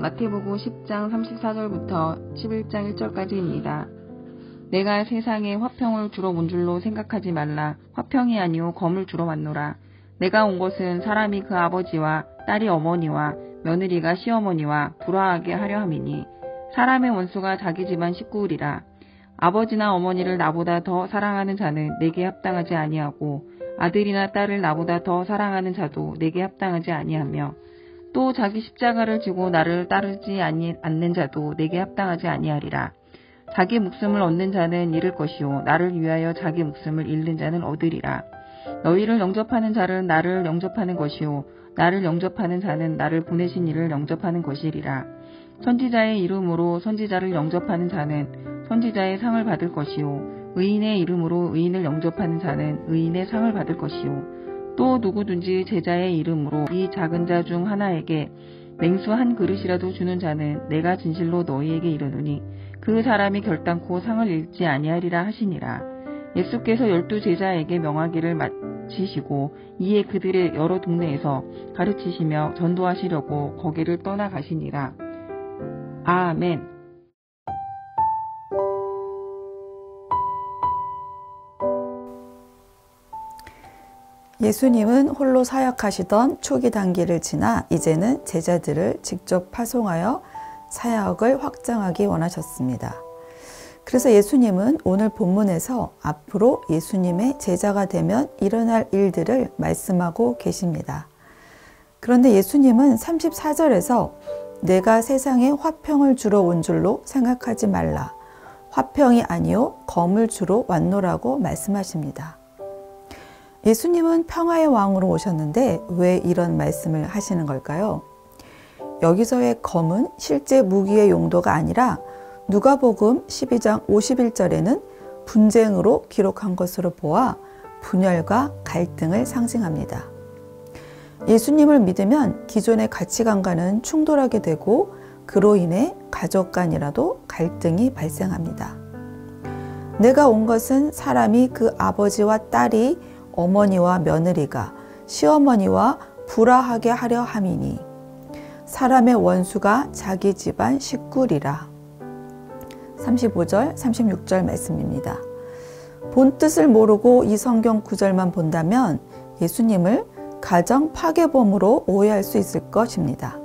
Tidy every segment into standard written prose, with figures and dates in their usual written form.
마태복음 10장 34절부터 11장 1절까지입니다. 내가 세상에 화평을 주러 온 줄로 생각하지 말라. 화평이 아니오 검을 주러 왔노라. 내가 온 것은 사람이 그 아버지와 딸이 어머니와 며느리가 시어머니와 불화하게 하려 함이니 사람의 원수가 자기 집안 식구이리라. 아버지나 어머니를 나보다 더 사랑하는 자는 내게 합당하지 아니하고 아들이나 딸을 나보다 더 사랑하는 자도 내게 합당하지 아니하며 또 자기 십자가를 지고 나를 따르지 않는 자도 내게 합당하지 아니하리라. 자기 목숨을 얻는 자는 잃을 것이요 나를 위하여 자기 목숨을 잃는 자는 얻으리라. 너희를 영접하는 자는 나를 영접하는 것이요 나를 영접하는 자는 나를 보내신 이를 영접하는 것이리라. 선지자의 이름으로 선지자를 영접하는 자는 선지자의 상을 받을 것이요 의인의 이름으로 의인을 영접하는 자는 의인의 상을 받을 것이요 또 누구든지 제자의 이름으로 이 작은 자 중 하나에게 맹수 한 그릇이라도 주는 자는 내가 진실로 너희에게 이르노니 그 사람이 결단코 상을 잃지 아니하리라 하시니라. 예수께서 12 제자에게 명하기를 마치시고 이에 그들의 여러 동네에서 가르치시며 전도하시려고 거기를 떠나가시니라. 아멘. 예수님은 홀로 사역하시던 초기 단계를 지나 이제는 제자들을 직접 파송하여 사역을 확장하기 원하셨습니다. 그래서 예수님은 오늘 본문에서 앞으로 예수님의 제자가 되면 일어날 일들을 말씀하고 계십니다. 그런데 예수님은 34절에서 내가 세상에 화평을 주러 온 줄로 생각하지 말라. 화평이 아니오 검을 주러 왔노라고 말씀하십니다. 예수님은 평화의 왕으로 오셨는데 왜 이런 말씀을 하시는 걸까요? 여기서의 검은 실제 무기의 용도가 아니라 누가복음 12장 51절에는 분쟁으로 기록한 것으로 보아 분열과 갈등을 상징합니다. 예수님을 믿으면 기존의 가치관과는 충돌하게 되고 그로 인해 가족 간이라도 갈등이 발생합니다. 내가 온 것은 사람이 그 아버지와 딸이 어머니와 며느리가 시어머니와 불화하게 하려 함이니 사람의 원수가 자기 집안 식구리라. 35절, 36절 말씀입니다. 본 뜻을 모르고 이 성경 구절만 본다면 예수님을 가정 파괴범으로 오해할 수 있을 것입니다.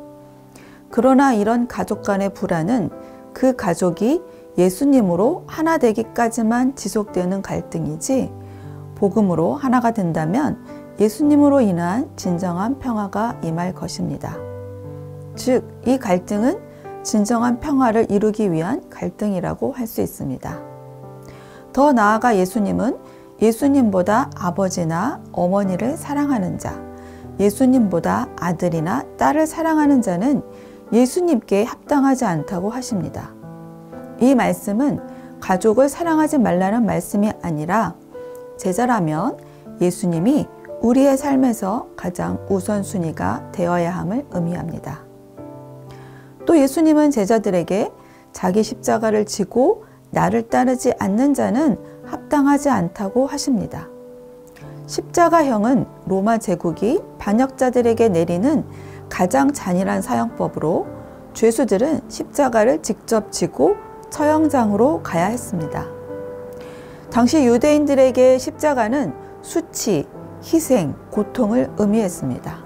그러나 이런 가족 간의 불화는 그 가족이 예수님으로 하나 되기까지만 지속되는 갈등이지 복음으로 하나가 된다면 예수님으로 인한 진정한 평화가 임할 것입니다. 즉, 이 갈등은 진정한 평화를 이루기 위한 갈등이라고 할 수 있습니다. 더 나아가 예수님은 예수님보다 아버지나 어머니를 사랑하는 자, 예수님보다 아들이나 딸을 사랑하는 자는 예수님께 합당하지 않다고 하십니다. 이 말씀은 가족을 사랑하지 말라는 말씀이 아니라 제자라면 예수님이 우리의 삶에서 가장 우선순위가 되어야 함을 의미합니다. 또 예수님은 제자들에게 자기 십자가를 지고 나를 따르지 않는 자는 합당하지 않다고 하십니다. 십자가형은 로마 제국이 반역자들에게 내리는 가장 잔인한 사형법으로 죄수들은 십자가를 직접 지고 처형장으로 가야 했습니다. 당시 유대인들에게 십자가는 수치, 희생, 고통을 의미했습니다.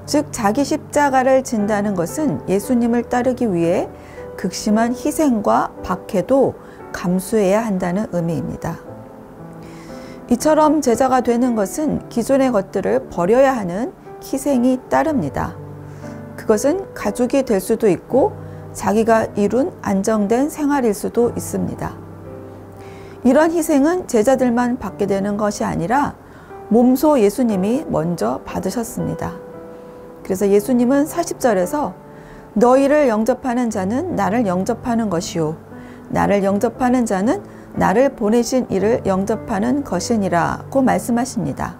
즉 자기 십자가를 진다는 것은 예수님을 따르기 위해 극심한 희생과 박해도 감수해야 한다는 의미입니다. 이처럼 제자가 되는 것은 기존의 것들을 버려야 하는 희생이 따릅니다. 그것은 가족이 될 수도 있고 자기가 이룬 안정된 생활일 수도 있습니다. 이런 희생은 제자들만 받게 되는 것이 아니라 몸소 예수님이 먼저 받으셨습니다. 그래서 예수님은 40절에서 너희를 영접하는 자는 나를 영접하는 것이요 나를 영접하는 자는 나를 보내신 이를 영접하는 것이니라고 말씀하십니다.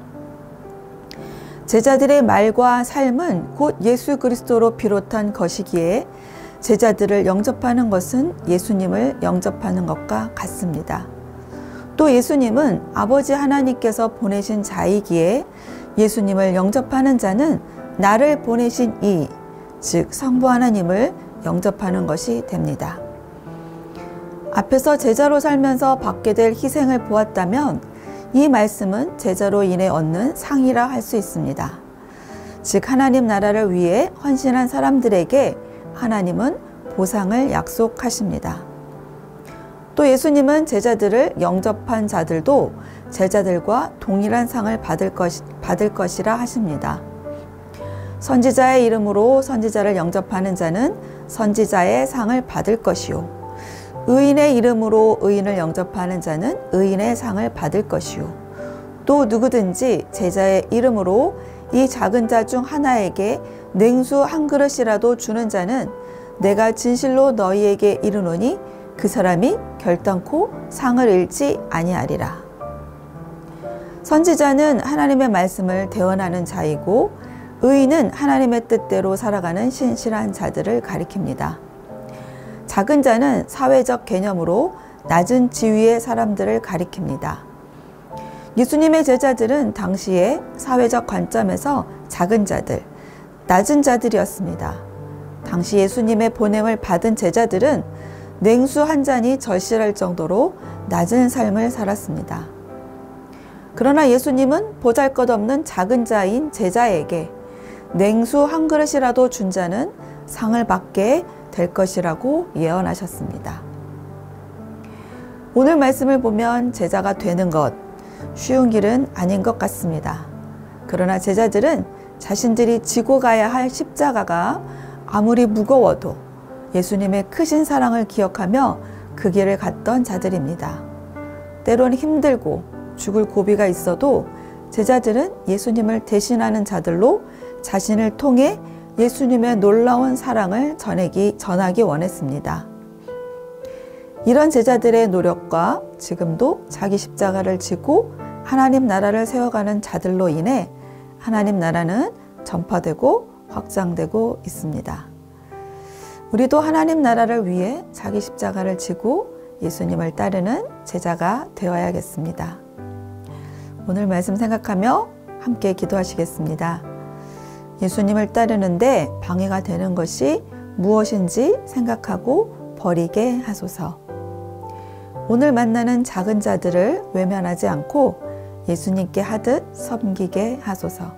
제자들의 말과 삶은 곧 예수 그리스도로 비롯한 것이기에 제자들을 영접하는 것은 예수님을 영접하는 것과 같습니다. 또 예수님은 아버지 하나님께서 보내신 자이기에 예수님을 영접하는 자는 나를 보내신 이, 즉 성부 하나님을 영접하는 것이 됩니다. 앞에서 제자로 살면서 받게 될 희생을 보았다면 이 말씀은 제자로 인해 얻는 상이라 할 수 있습니다. 즉 하나님 나라를 위해 헌신한 사람들에게 하나님은 보상을 약속하십니다. 또 예수님은 제자들을 영접한 자들도 제자들과 동일한 상을 받을 것이라 하십니다. 선지자의 이름으로 선지자를 영접하는 자는 선지자의 상을 받을 것이요, 의인의 이름으로 의인을 영접하는 자는 의인의 상을 받을 것이요, 또 누구든지 제자의 이름으로 이 작은 자 중 하나에게 냉수 한 그릇이라도 주는 자는 내가 진실로 너희에게 이르노니 그 사람이 결단코 상을 잃지 아니하리라. 선지자는 하나님의 말씀을 대언하는 자이고 의인은 하나님의 뜻대로 살아가는 신실한 자들을 가리킵니다. 작은 자는 사회적 개념으로 낮은 지위의 사람들을 가리킵니다. 예수님의 제자들은 당시의 사회적 관점에서 작은 자들, 낮은 자들이었습니다. 당시 예수님의 보냄을 받은 제자들은 냉수 한 잔이 절실할 정도로 낮은 삶을 살았습니다. 그러나 예수님은 보잘것없는 작은 자인 제자에게 냉수 한 그릇이라도 준 자는 상을 받게 될 것이라고 예언하셨습니다. 오늘 말씀을 보면 제자가 되는 것, 쉬운 길은 아닌 것 같습니다. 그러나 제자들은 자신들이 지고 가야 할 십자가가 아무리 무거워도 예수님의 크신 사랑을 기억하며 그 길을 갔던 자들입니다. 때론 힘들고 죽을 고비가 있어도 제자들은 예수님을 대신하는 자들로 자신을 통해 예수님의 놀라운 사랑을 전하기 원했습니다. 이런 제자들의 노력과 지금도 자기 십자가를 지고 하나님 나라를 세워가는 자들로 인해 하나님 나라는 전파되고 확장되고 있습니다. 우리도 하나님 나라를 위해 자기 십자가를 지고 예수님을 따르는 제자가 되어야겠습니다. 오늘 말씀 생각하며 함께 기도하시겠습니다. 예수님을 따르는데 방해가 되는 것이 무엇인지 생각하고 버리게 하소서. 오늘 만나는 작은 자들을 외면하지 않고 예수님께 하듯 섬기게 하소서.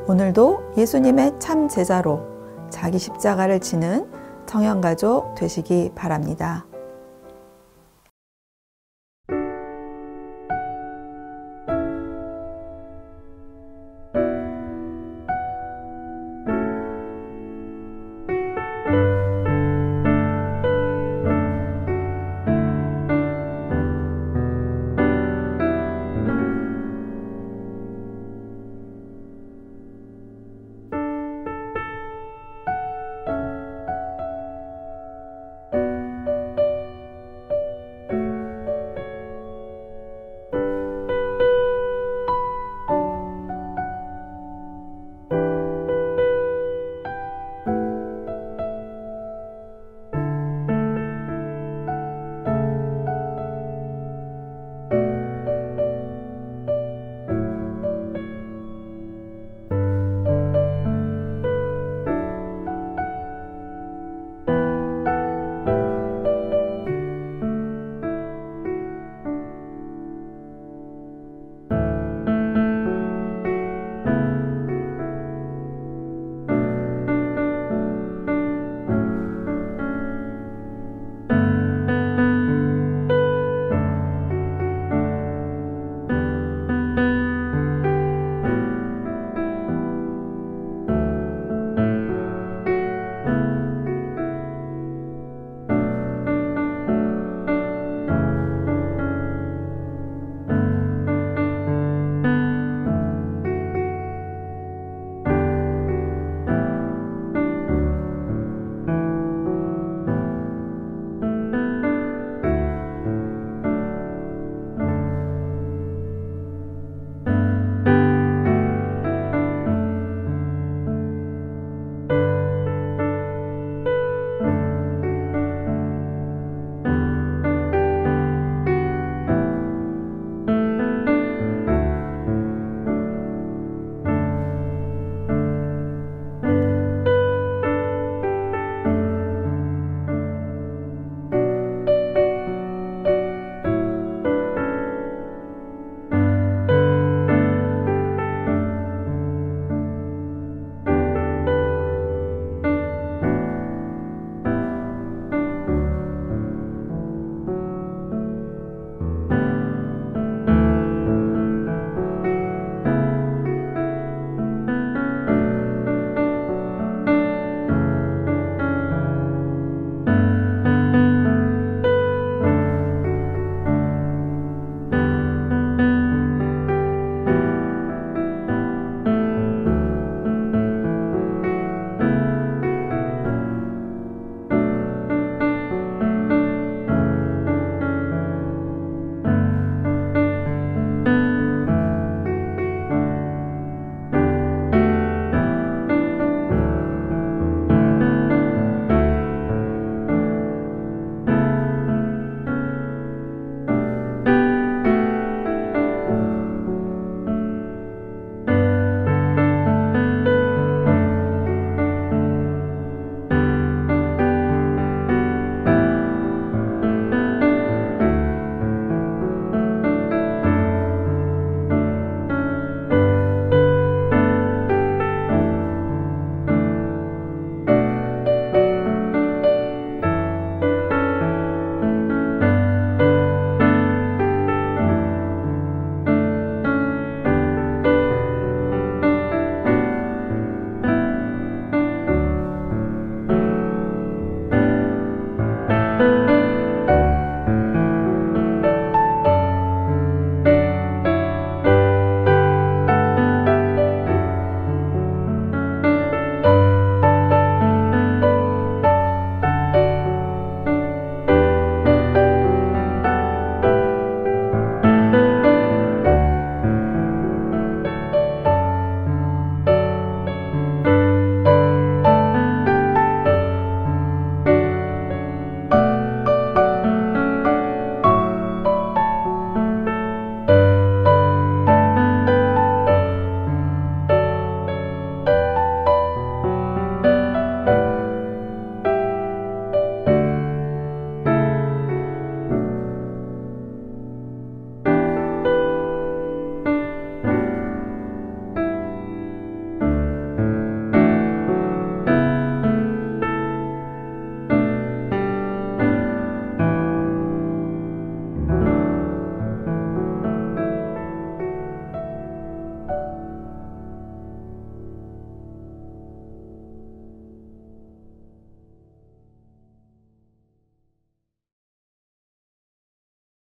오늘도 예수님의 참 제자로 자기 십자가를 지는 청년가족 되시기 바랍니다.